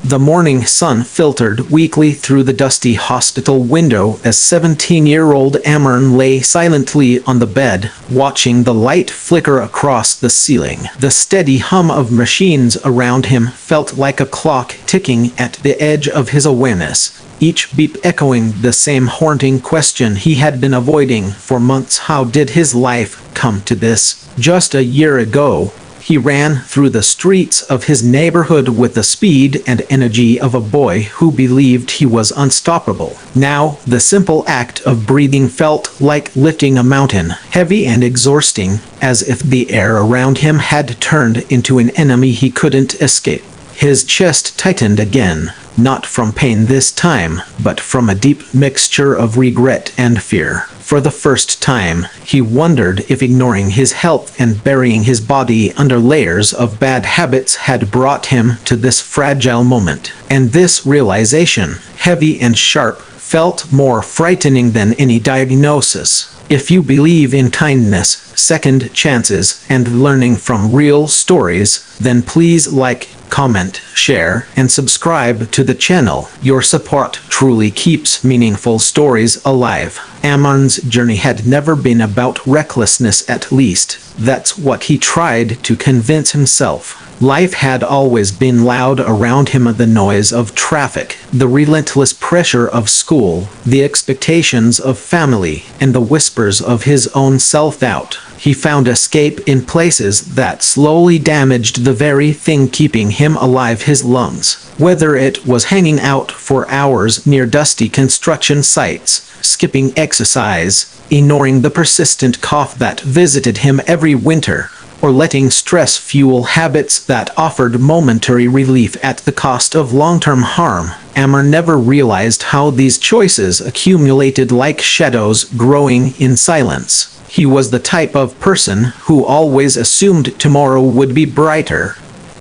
The morning sun filtered weakly through the dusty hospital window as 17-year-old Amaan lay silently on the bed, watching the light flicker across the ceiling. The steady hum of machines around him felt like a clock ticking at the edge of his awareness, each beep echoing the same haunting question he had been avoiding for months. How did his life come to this? Just a year ago, he ran through the streets of his neighborhood with the speed and energy of a boy who believed he was unstoppable. Now, the simple act of breathing felt like lifting a mountain, heavy and exhausting, as if the air around him had turned into an enemy he couldn't escape. His chest tightened again, not from pain this time, but from a deep mixture of regret and fear. For the first time, he wondered if ignoring his health and burying his body under layers of bad habits had brought him to this fragile moment. And this realization, heavy and sharp, felt more frightening than any diagnosis. If you believe in kindness, second chances, and learning from real stories, then please like, comment, share, and subscribe to the channel. Your support truly keeps meaningful stories alive. Amaan's journey had never been about recklessness, at least that's what he tried to convince himself. Life had always been loud around him, the noise of traffic, the relentless pressure of school, the expectations of family, and the whispers of his own self-doubt. He found escape in places that slowly damaged the very thing keeping him alive, his lungs. Whether it was hanging out for hours near dusty construction sites, skipping exercise, ignoring the persistent cough that visited him every winter, or letting stress fuel habits that offered momentary relief at the cost of long-term harm, Amaan never realized how these choices accumulated like shadows growing in silence. He was the type of person who always assumed tomorrow would be brighter,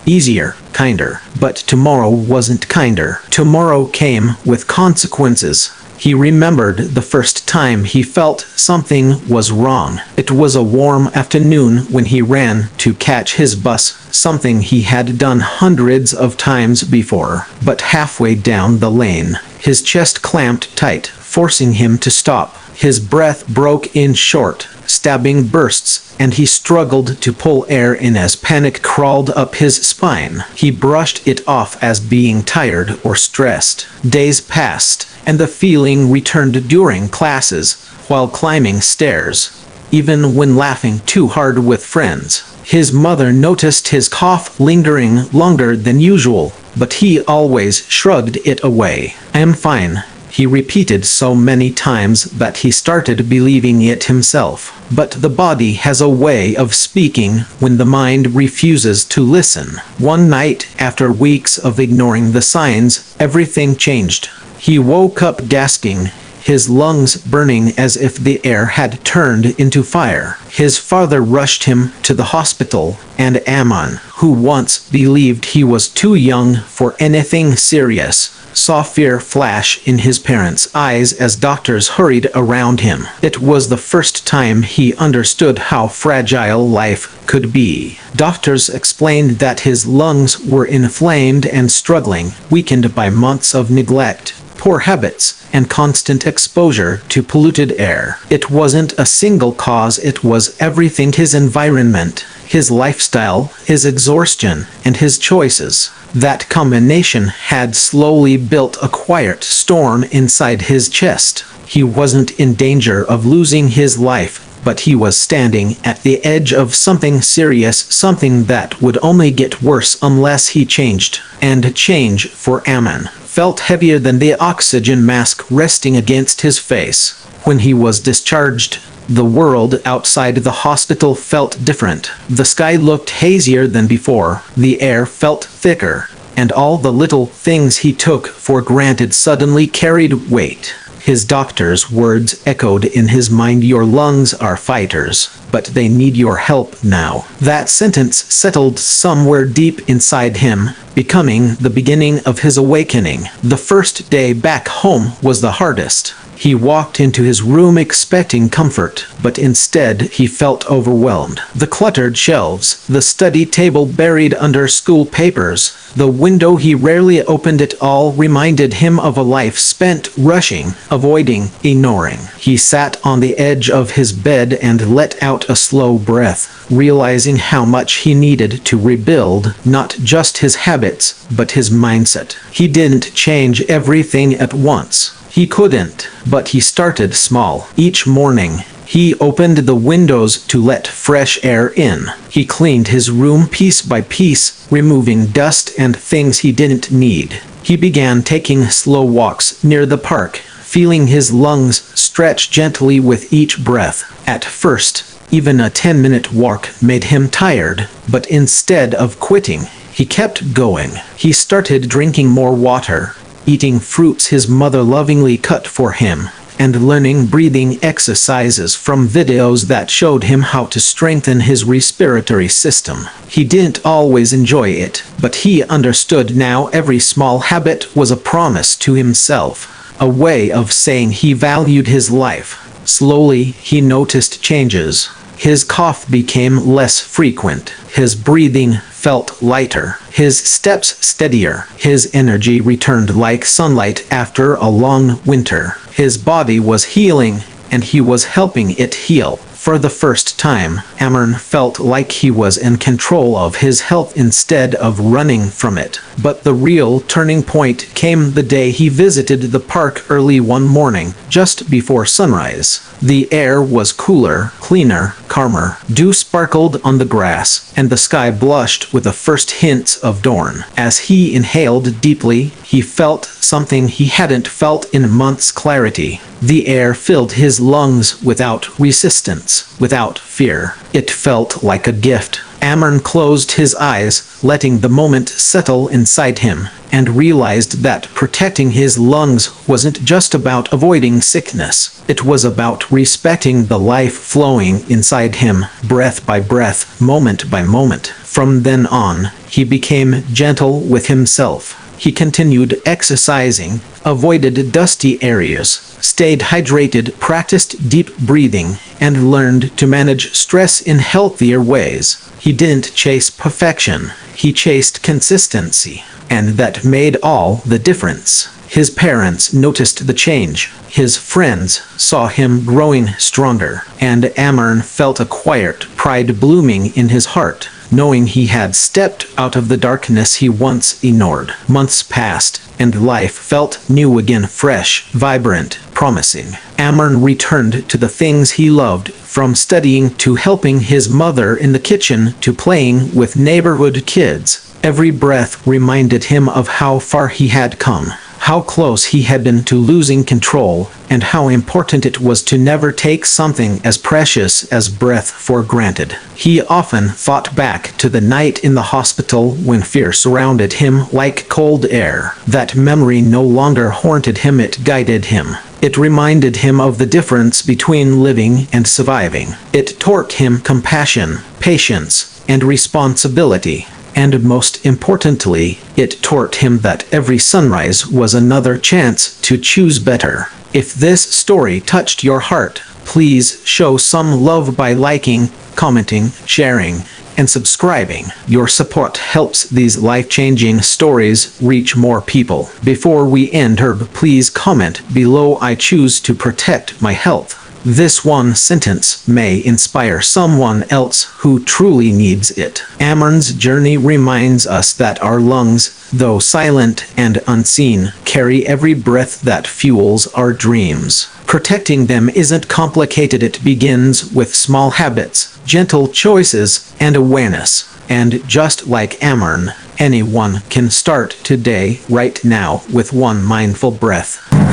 easier, kinder. But tomorrow wasn't kinder. Tomorrow came with consequences. He remembered the first time he felt something was wrong. It was a warm afternoon when he ran to catch his bus, something he had done hundreds of times before. But halfway down the lane, his chest clamped tight, forcing him to stop. His breath broke in short, stabbing bursts, and he struggled to pull air in as panic crawled up his spine. He brushed it off as being tired or stressed. Days passed, and the feeling returned during classes, while climbing stairs, even when laughing too hard with friends. His mother noticed his cough lingering longer than usual, but he always shrugged it away. "I'm fine," he repeated so many times that he started believing it himself. But the body has a way of speaking when the mind refuses to listen. One night, after weeks of ignoring the signs, everything changed. He woke up gasping, his lungs burning as if the air had turned into fire. His father rushed him to the hospital, and Amaan, who once believed he was too young for anything serious, saw fear flash in his parents' eyes as doctors hurried around him. It was the first time he understood how fragile life could be. Doctors explained that his lungs were inflamed and struggling, weakened by months of neglect, poor habits, and constant exposure to polluted air. It wasn't a single cause, it was everything: his environment, his lifestyle, his exhaustion, and his choices. That combination had slowly built a quiet storm inside his chest. He wasn't in danger of losing his life, but he was standing at the edge of something serious, something that would only get worse unless he changed. And change, for Amaan, felt heavier than the oxygen mask resting against his face. When he was discharged, the world outside the hospital felt different. The sky looked hazier than before, the air felt thicker, and all the little things he took for granted suddenly carried weight. His doctor's words echoed in his mind: "Your lungs are fighters, but they need your help now." That sentence settled somewhere deep inside him, becoming the beginning of his awakening. The first day back home was the hardest. He walked into his room expecting comfort, but instead he felt overwhelmed. The cluttered shelves, the study table buried under school papers, the window he rarely opened at all reminded him of a life spent rushing, avoiding, ignoring. He sat on the edge of his bed and let out a slow breath, realizing how much he needed to rebuild, not just his habits, but his mindset. He didn't change everything at once. He couldn't, but he started small. Each morning, he opened the windows to let fresh air in. He cleaned his room piece by piece, removing dust and things he didn't need. He began taking slow walks near the park, feeling his lungs stretch gently with each breath. At first, even a 10-minute walk made him tired, but instead of quitting, he kept going. He started drinking more water, eating fruits his mother lovingly cut for him, and learning breathing exercises from videos that showed him how to strengthen his respiratory system. He didn't always enjoy it, but he understood now every small habit was a promise to himself, a way of saying he valued his life. Slowly, he noticed changes. His cough became less frequent. His breathing felt lighter. His steps steadier. His energy returned like sunlight after a long winter. His body was healing, and he was helping it heal. For the first time, Amaan felt like he was in control of his health instead of running from it. But the real turning point came the day he visited the park early one morning, just before sunrise. The air was cooler, cleaner, calmer. Dew sparkled on the grass, and the sky blushed with the first hints of dawn. As he inhaled deeply, he felt something he hadn't felt in months: clarity. The air filled his lungs without resistance, without fear. It felt like a gift. Amaan closed his eyes, letting the moment settle inside him, and realized that protecting his lungs wasn't just about avoiding sickness. It was about respecting the life flowing inside him, breath by breath, moment by moment. From then on, he became gentle with himself. He continued exercising, avoided dusty areas, stayed hydrated, practiced deep breathing, and learned to manage stress in healthier ways. He didn't chase perfection, he chased consistency, and that made all the difference. His parents noticed the change. His friends saw him growing stronger, and Amaan felt a quiet pride blooming in his heart, knowing he had stepped out of the darkness he once ignored. Months passed, and life felt new again, fresh, vibrant, promising. Amaan returned to the things he loved, from studying to helping his mother in the kitchen to playing with neighborhood kids. Every breath reminded him of how far he had come, how close he had been to losing control, and how important it was to never take something as precious as breath for granted. He often thought back to the night in the hospital when fear surrounded him like cold air. That memory no longer haunted him, it guided him. It reminded him of the difference between living and surviving. It taught him compassion, patience, and responsibility. And most importantly, it taught him that every sunrise was another chance to choose better. If this story touched your heart, please show some love by liking, commenting, sharing, and subscribing. Your support helps these life-changing stories reach more people. Before we end, please comment below. I choose to protect my health. This one sentence may inspire someone else who truly needs it. Amaan's journey reminds us that our lungs, though silent and unseen, carry every breath that fuels our dreams. Protecting them isn't complicated. It begins with small habits, gentle choices, and awareness. And just like Amaan, anyone can start today, right now, with one mindful breath.